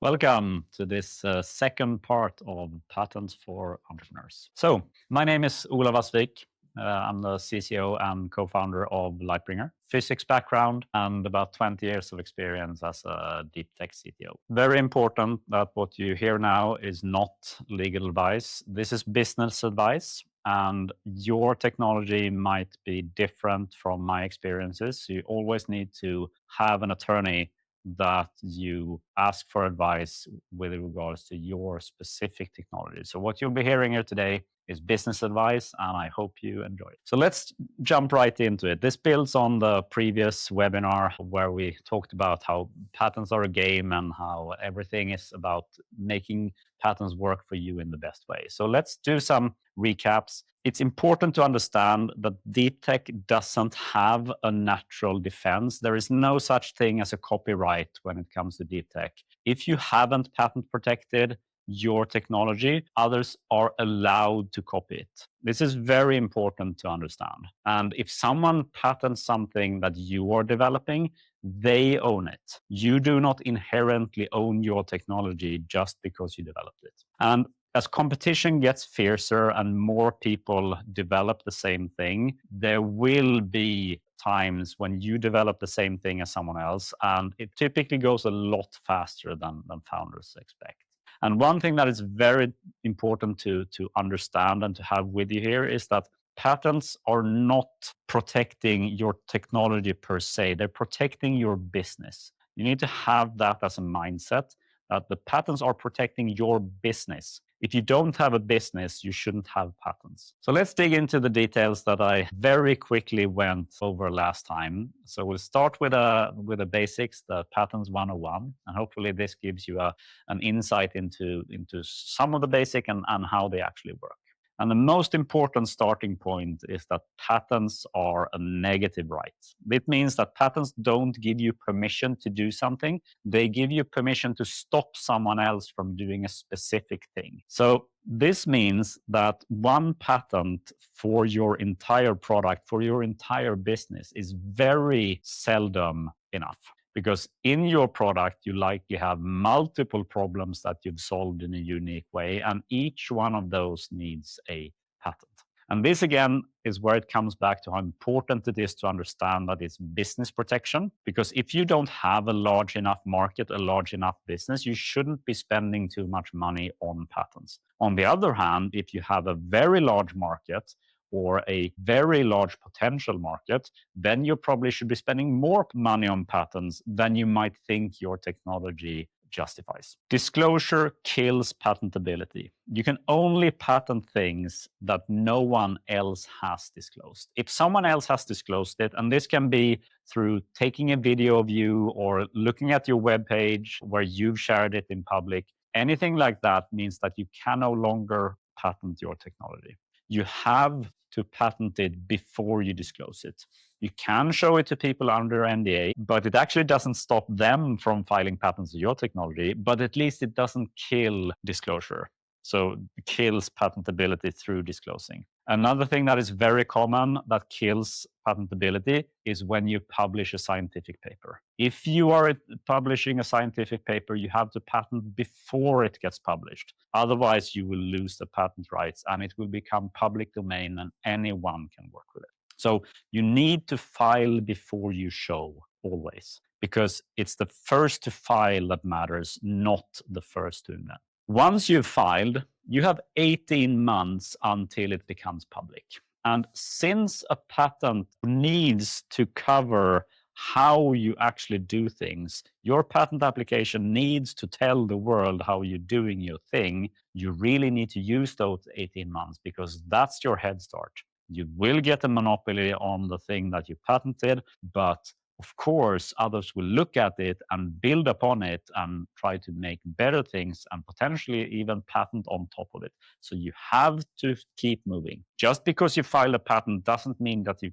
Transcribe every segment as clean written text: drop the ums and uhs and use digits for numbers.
Welcome to this second part of Patents for Entrepreneurs. So, my name is Ola Wassvik. I'm the CCO and co-founder of Lightbringer. Physics background and about 20 years of experience as a deep tech CTO. Very important that what you hear now is not legal advice. This is business advice. And your technology might be different from my experiences. You always need to have an attorney that you ask for advice with regards to your specific technology. So what you'll be hearing here today is business advice, and I hope you enjoy it. So let's jump right into it. This builds on the previous webinar where we talked about how patents are a game and how everything is about making patents work for you in the best way. So let's do some recaps. It's important to understand that deep tech doesn't have a natural defense. There is no such thing as a copyright when it comes to deep tech. If you haven't patent protected your technology, others are allowed to copy it. This is very important to understand. And if someone patents something that you are developing, they own it. You do not inherently own your technology just because you developed it. And as competition gets fiercer and more people develop the same thing, there will be times when you develop the same thing as someone else, and it typically goes a lot faster than founders expect. And one thing that is very important to understand and to have with you here is that patents are not protecting your technology per se. They're protecting your business. You need to have that as a mindset, that the patents are protecting your business. If you don't have a business, you shouldn't have patents. So let's dig into the details that I very quickly went over last time. So we'll start with the basics, the patents 101, and hopefully this gives you an insight into some of the basic and how they actually work. And the most important starting point is that patents are a negative right. It means that patents don't give you permission to do something. They give you permission to stop someone else from doing a specific thing. So this means that one patent for your entire product, for your entire business, is very seldom enough. Because in your product, you likely have multiple problems that you've solved in a unique way, and each one of those needs a patent. And this, again, is where it comes back to how important it is to understand that it's business protection. Because if you don't have a large enough market, a large enough business, you shouldn't be spending too much money on patents. On the other hand, if you have a very large market, or a very large potential market, then you probably should be spending more money on patents than you might think your technology justifies. Disclosure kills patentability. You can only patent things that no one else has disclosed. If someone else has disclosed it, and this can be through taking a video of you or looking at your webpage where you've shared it in public, anything like that means that you can no longer patent your technology. You have to patent it before you disclose it. You can show it to people under NDA, but it actually doesn't stop them from filing patents on your technology, but at least it doesn't kill disclosure. So it kills patentability through disclosing. Another thing that is very common that kills patentability is when you publish a scientific paper. If you are publishing a scientific paper, you have to patent before it gets published. Otherwise, you will lose the patent rights and it will become public domain and anyone can work with it. So you need to file before you show, always, because it's the first to file that matters, not the first to invent. Once you've filed, you have 18 months until it becomes public. And since a patent needs to cover how you actually do things, your patent application needs to tell the world how you're doing your thing, you really need to use those 18 months because that's your head start. You will get a monopoly on the thing that you patented, but of course, others will look at it and build upon it and try to make better things and potentially even patent on top of it. So you have to keep moving. Just because you file a patent doesn't mean that you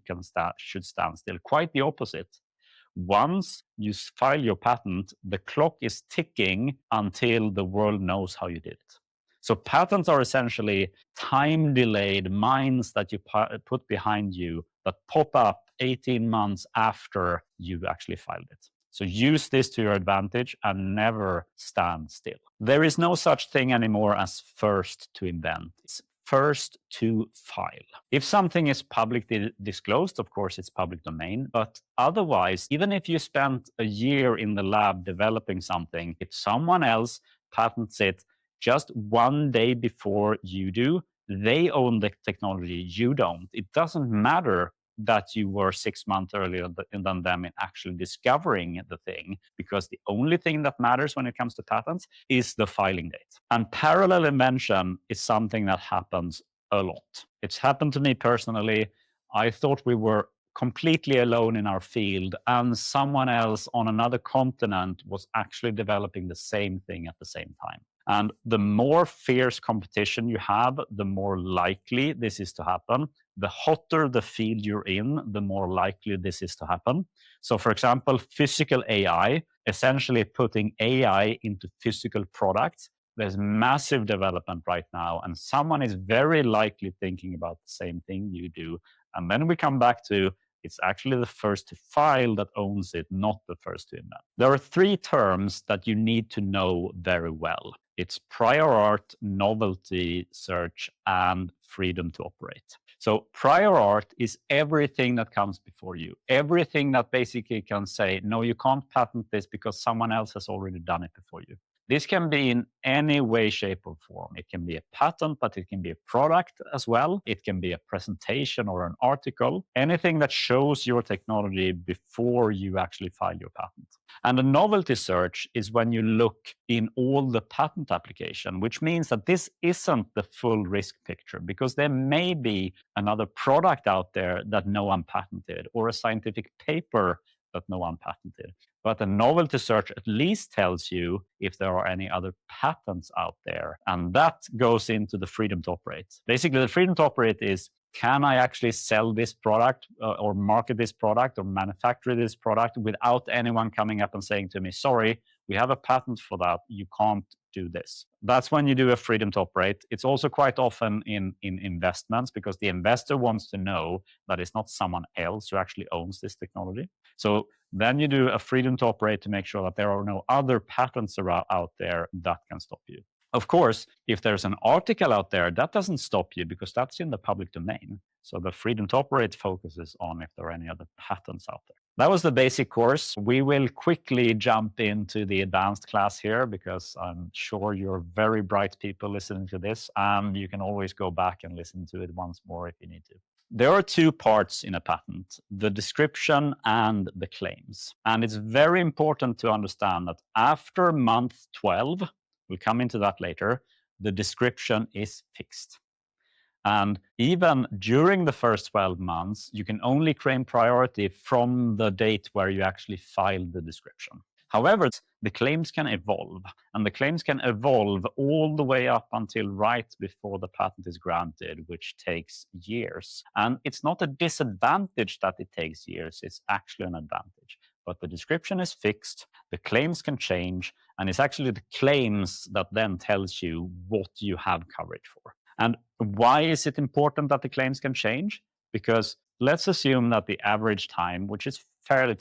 should stand still. Quite the opposite. Once you file your patent, the clock is ticking until the world knows how you did it. So patents are essentially time-delayed mines that you put behind you that pop up 18 months after you've actually filed it. So use this to your advantage and never stand still. There is no such thing anymore as first to invent. It's first to file. If something is publicly disclosed, of course, it's public domain. But otherwise, even if you spent a year in the lab developing something, if someone else patents it just one day before you do, they own the technology, you don't. It doesn't matter that you were 6 months earlier than them in actually discovering the thing, because the only thing that matters when it comes to patents is the filing date. And parallel invention is something that happens a lot. It's happened to me personally. I thought we were completely alone in our field, and someone else on another continent was actually developing the same thing at the same time. And the more fierce competition you have, the more likely this is to happen. The hotter the field you're in, the more likely this is to happen. So, for example, physical AI, essentially putting AI into physical products. There's massive development right now, and someone is very likely thinking about the same thing you do. And then we come back to it's actually the first to file that owns it, not the first to invent. There are 3 terms that you need to know very well. It's prior art, novelty search, and freedom to operate. So prior art is everything that comes before you. Everything that basically can say, no, you can't patent this because someone else has already done it before you. This can be in any way, shape, or form. It can be a patent, but it can be a product as well. It can be a presentation or an article. Anything that shows your technology before you actually file your patent. And a novelty search is when you look in all the patent application, which means that this isn't the full risk picture, because there may be another product out there that no one patented, or a scientific paper that no one patented. But a novelty search at least tells you if there are any other patents out there. And that goes into the freedom to operate. Basically, the freedom to operate is, can I actually sell this product or market this product or manufacture this product without anyone coming up and saying to me, sorry, we have a patent for that, you can't do this. That's when you do a freedom to operate. It's also quite often in investments, because the investor wants to know that it's not someone else who actually owns this technology. So then you do a freedom to operate to make sure that there are no other patents out there that can stop you. Of course, if there's an article out there, that doesn't stop you because that's in the public domain. So the freedom to operate focuses on if there are any other patents out there. That was the basic course. We will quickly jump into the advanced class here, because I'm sure you're very bright people listening to this, and you can always go back and listen to it once more if you need to. There are 2 parts in a patent, the description and the claims. And it's very important to understand that after month 12, we'll come into that later, the description is fixed. And even during the first 12 months, you can only claim priority from the date where you actually filed the description. However, the claims can evolve, and the claims can evolve all the way up until right before the patent is granted, which takes years. And it's not a disadvantage that it takes years, it's actually an advantage. But the description is fixed, the claims can change, and it's actually the claims that then tells you what you have coverage for. And why is it important that the claims can change? Because let's assume that the average time, which is fairly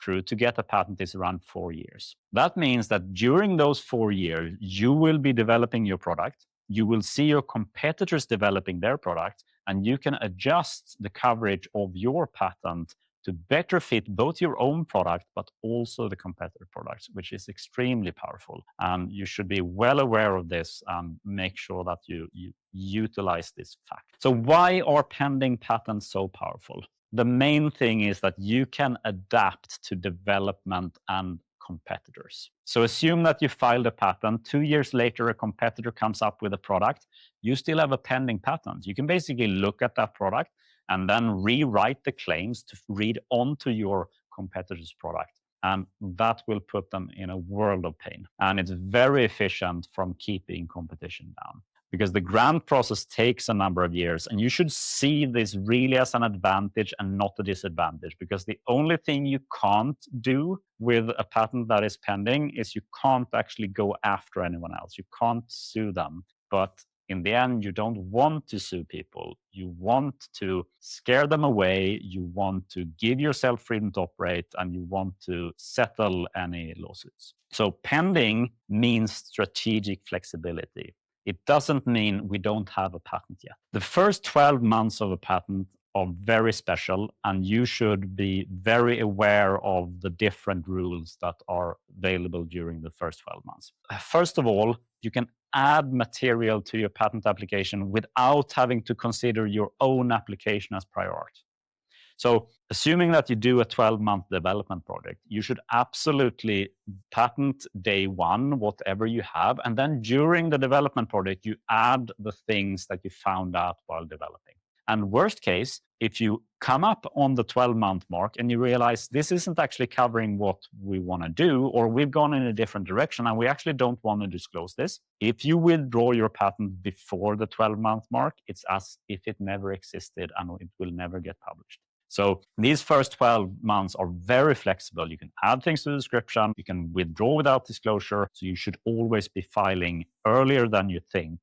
true, to get a patent is around 4 years. That means that during those 4 years, you will be developing your product, you will see your competitors developing their product, and you can adjust the coverage of your patent to better fit both your own product, but also the competitor products, which is extremely powerful. And you should be well aware of this and make sure that you utilize this fact. So why are pending patents so powerful? The main thing is that you can adapt to development and competitors. So assume that you filed a patent, 2 years later, a competitor comes up with a product, you still have a pending patent. You can basically look at that product and then rewrite the claims to read onto your competitor's product. And that will put them in a world of pain. And it's very efficient from keeping competition down, because the grant process takes a number of years. And you should see this really as an advantage and not a disadvantage, because the only thing you can't do with a patent that is pending is you can't actually go after anyone else. You can't sue them. But in the end, you don't want to sue people. You want to scare them away. You want to give yourself freedom to operate, and you want to settle any lawsuits. So pending means strategic flexibility. It doesn't mean we don't have a patent yet. The first 12 months of a patent are very special, and you should be very aware of the different rules that are available during the first 12 months. First of all, you can add material to your patent application without having to consider your own application as prior art. So assuming that you do a 12-month development project, you should absolutely patent day one, whatever you have. And then during the development project, you add the things that you found out while developing. And worst case, if you come up on the 12-month mark and you realize this isn't actually covering what we want to do, or we've gone in a different direction and we actually don't want to disclose this, if you withdraw your patent before the 12-month mark, it's as if it never existed and it will never get published. So these first 12 months are very flexible. You can add things to the description. You can withdraw without disclosure. So you should always be filing earlier than you think,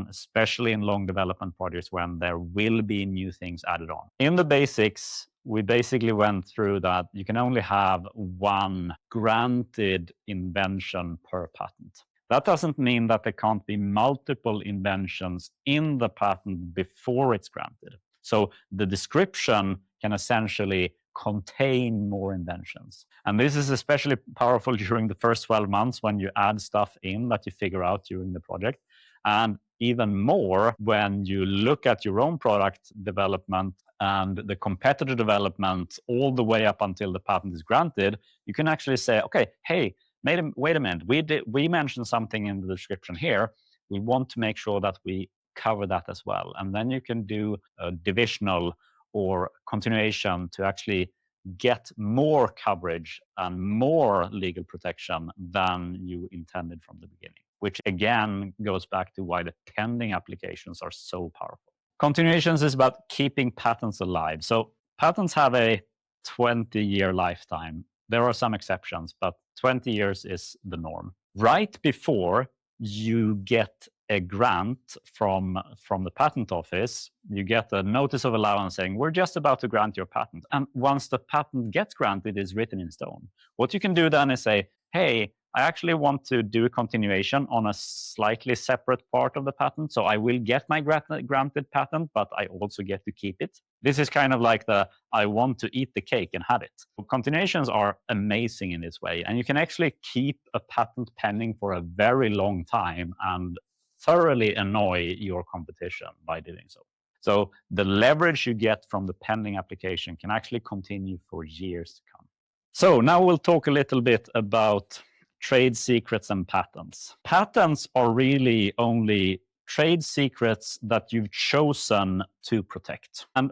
especially in long development projects when there will be new things added on. In the basics, we basically went through that you can only have one granted invention per patent. That doesn't mean that there can't be multiple inventions in the patent before it's granted. So the description can essentially contain more inventions. And this is especially powerful during the first 12 months when you add stuff in that you figure out during the project. And even more when you look at your own product development and the competitor development all the way up until the patent is granted, you can actually say, okay, hey, wait a minute, we mentioned something in the description here. We want to make sure that we cover that as well. And then you can do a divisional or continuation to actually get more coverage and more legal protection than you intended from the beginning, which again goes back to why the pending applications are so powerful. Continuations is about keeping patents alive. So patents have a 20-year lifetime. There are some exceptions, but 20 years is the norm. Right before you get a grant from the patent office, you get a notice of allowance saying, we're just about to grant your patent. And once the patent gets granted, it's written in stone. What you can do then is say, hey, I actually want to do a continuation on a slightly separate part of the patent. So I will get my granted patent, but I also get to keep it. This is kind of like the, I want to eat the cake and have it. Continuations are amazing in this way. And you can actually keep a patent pending for a very long time and thoroughly annoy your competition by doing so. So the leverage you get from the pending application can actually continue for years to come. So now we'll talk a little bit about trade secrets and patents. Patents are really only trade secrets that you've chosen to protect. And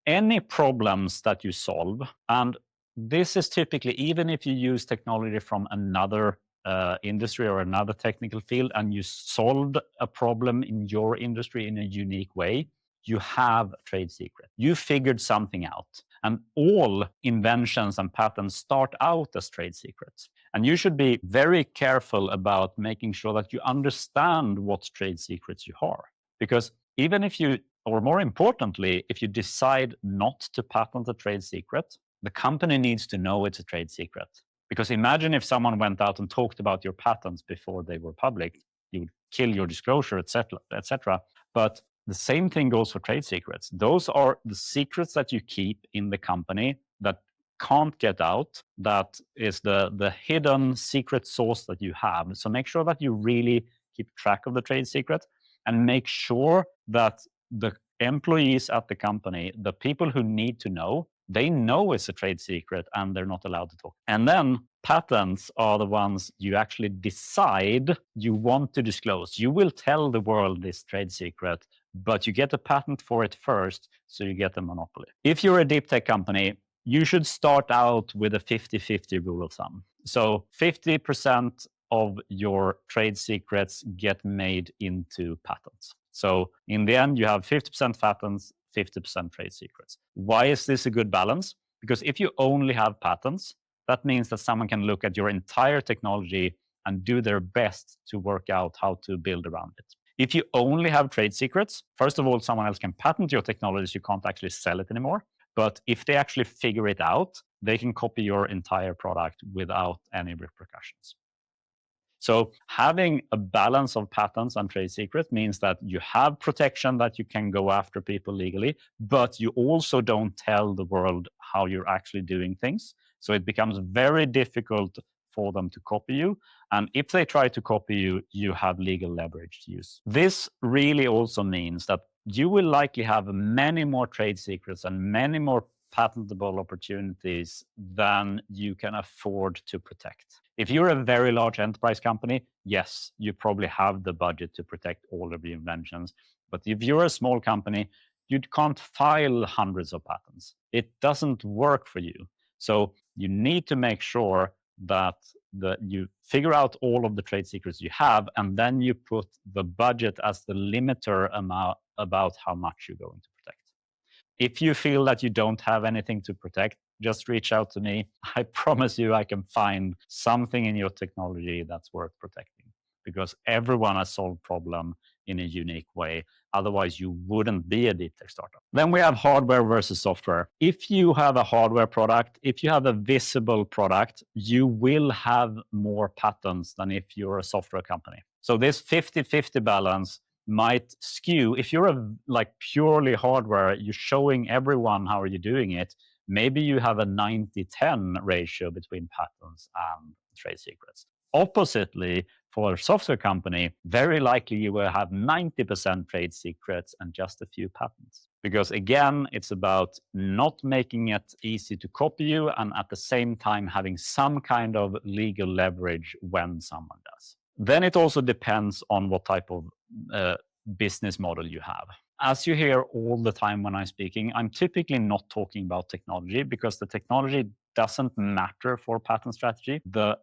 any problems that you solve, and this is typically even if you use technology from another industry or another technical field and you solved a problem in your industry in a unique way, you have a trade secret. You figured something out. And all inventions and patents start out as trade secrets. And you should be very careful about making sure that you understand what trade secrets you are. Because even if you, or more importantly, if you decide not to patent a trade secret, the company needs to know it's a trade secret. Because imagine if someone went out and talked about your patents before they were public, you would kill your disclosure, etc., etc. But the same thing goes for trade secrets. Those are the secrets that you keep in the company that can't get out. That is the hidden secret sauce that you have. So make sure that you really keep track of the trade secret and make sure that the employees at the company, the people who need to know, they know it's a trade secret and they're not allowed to talk. And then patents are the ones you actually decide you want to disclose. You will tell the world this trade secret, but you get a patent for it first, so you get a monopoly. If you're a deep tech company, you should start out with a 50-50 rule of thumb. So 50% of your trade secrets get made into patents. So in the end, you have 50% patents, 50% trade secrets. Why is this a good balance? Because if you only have patents, that means that someone can look at your entire technology and do their best to work out how to build around it. If you only have trade secrets, first of all, someone else can patent your technology, so you can't actually sell it anymore. But if they actually figure it out, they can copy your entire product without any repercussions. So having a balance of patents and trade secrets means that you have protection that you can go after people legally, but you also don't tell the world how you're actually doing things. So it becomes very difficult for them to copy you. And if they try to copy you, you have legal leverage to use. This really also means that you will likely have many more trade secrets and many more patentable opportunities than you can afford to protect. If you're a very large enterprise company, yes, you probably have the budget to protect all of your inventions. But if you're a small company, you can't file hundreds of patents. It doesn't work for you. So you need to make sure that you figure out all of the trade secrets you have, and then you put the budget as the limiter amount about how much you're going to protect. If you feel that you don't have anything to protect, just reach out to me. I promise you I can find something in your technology that's worth protecting, because everyone has solved problem in a unique way. Otherwise, you wouldn't be a deep tech startup. Then we have hardware versus software. If you have a hardware product, if you have a visible product, you will have more patents than if you're a software company. So this 50-50 balance might skew. If you're a purely hardware, you're showing everyone how are you doing it. Maybe you have a 90-10 ratio between patents and trade secrets. Oppositely, for a software company, very likely you will have 90% trade secrets and just a few patents. Because again, it's about not making it easy to copy you and at the same time having some kind of legal leverage when someone does. Then it also depends on what type of business model you have. As you hear all the time when I'm speaking, I'm typically not talking about technology because the technology doesn't matter for patent strategy. The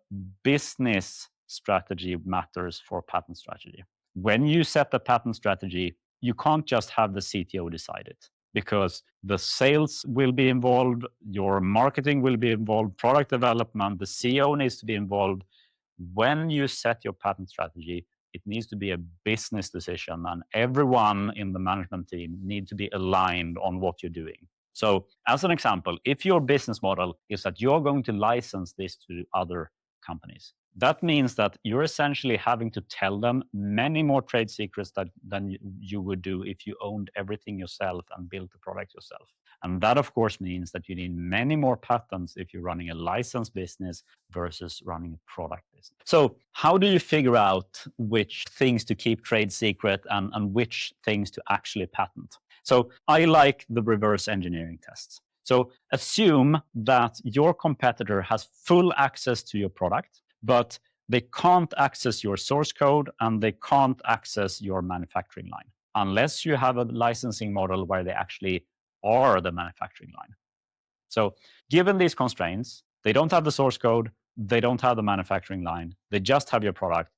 business strategy matters for patent strategy. When you set the patent strategy, you can't just have the CTO decide it, because the sales will be involved, your marketing will be involved, product development, the CEO needs to be involved. When you set your patent strategy, it needs to be a business decision, and everyone in the management team needs to be aligned on what you're doing. So as an example, if your business model is that you're going to license this to other companies, that means that you're essentially having to tell them many more trade secrets than you would do if you owned everything yourself and built the product yourself. And that, of course, means that you need many more patents if you're running a licensed business versus running a product business. So how do you figure out which things to keep trade secret and which things to actually patent? So I like the reverse engineering tests. So assume that your competitor has full access to your product, but they can't access your source code and they can't access your manufacturing line unless you have a licensing model where they actually are the manufacturing line. So given these constraints, they don't have the source code, they don't have the manufacturing line, they just have your product.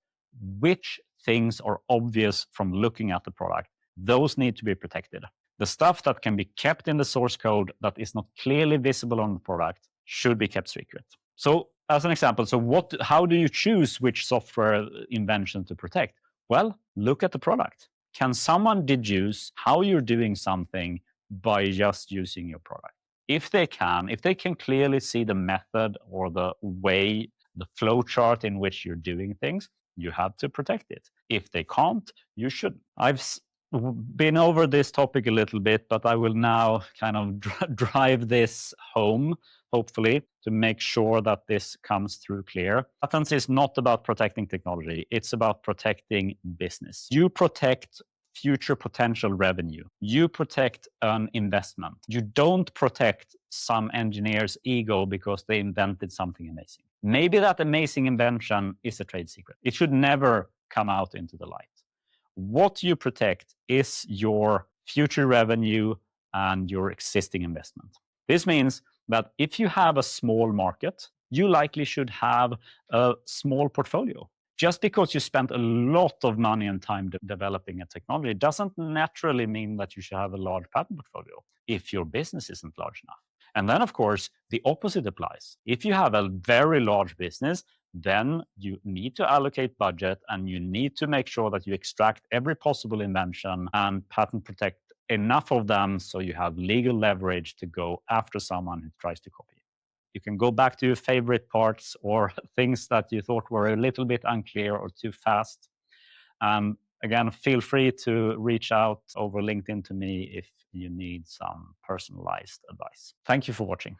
Which things are obvious from looking at the product? Those need to be protected. The stuff that can be kept in the source code that is not clearly visible on the product should be kept secret. So as an example, how do you choose which software invention to protect? Well, look at the product. Can someone deduce how you're doing something by just using your product? If they can clearly see the method or the way, the flow chart in which you're doing things, you have to protect it. If they can't, you shouldn't. I've been over this topic a little bit, but I will now kind of drive this home, hopefully, to make sure that this comes through clear. Patents is not about protecting technology. It's about protecting business. You protect future potential revenue. You protect an investment. You don't protect some engineer's ego because they invented something amazing. Maybe that amazing invention is a trade secret. It should never come out into the light. What you protect is your future revenue and your existing investment. This means that if you have a small market, you likely should have a small portfolio. Just because you spent a lot of money and time developing a technology doesn't naturally mean that you should have a large patent portfolio if your business isn't large enough. And then, of course, the opposite applies. If you have a very large business, then you need to allocate budget and you need to make sure that you extract every possible invention and patent protect enough of them so you have legal leverage to go after someone who tries to copy. You can go back to your favorite parts or things that you thought were a little bit unclear or too fast. Again, feel free to reach out over LinkedIn to me if you need some personalized advice. Thank you for watching.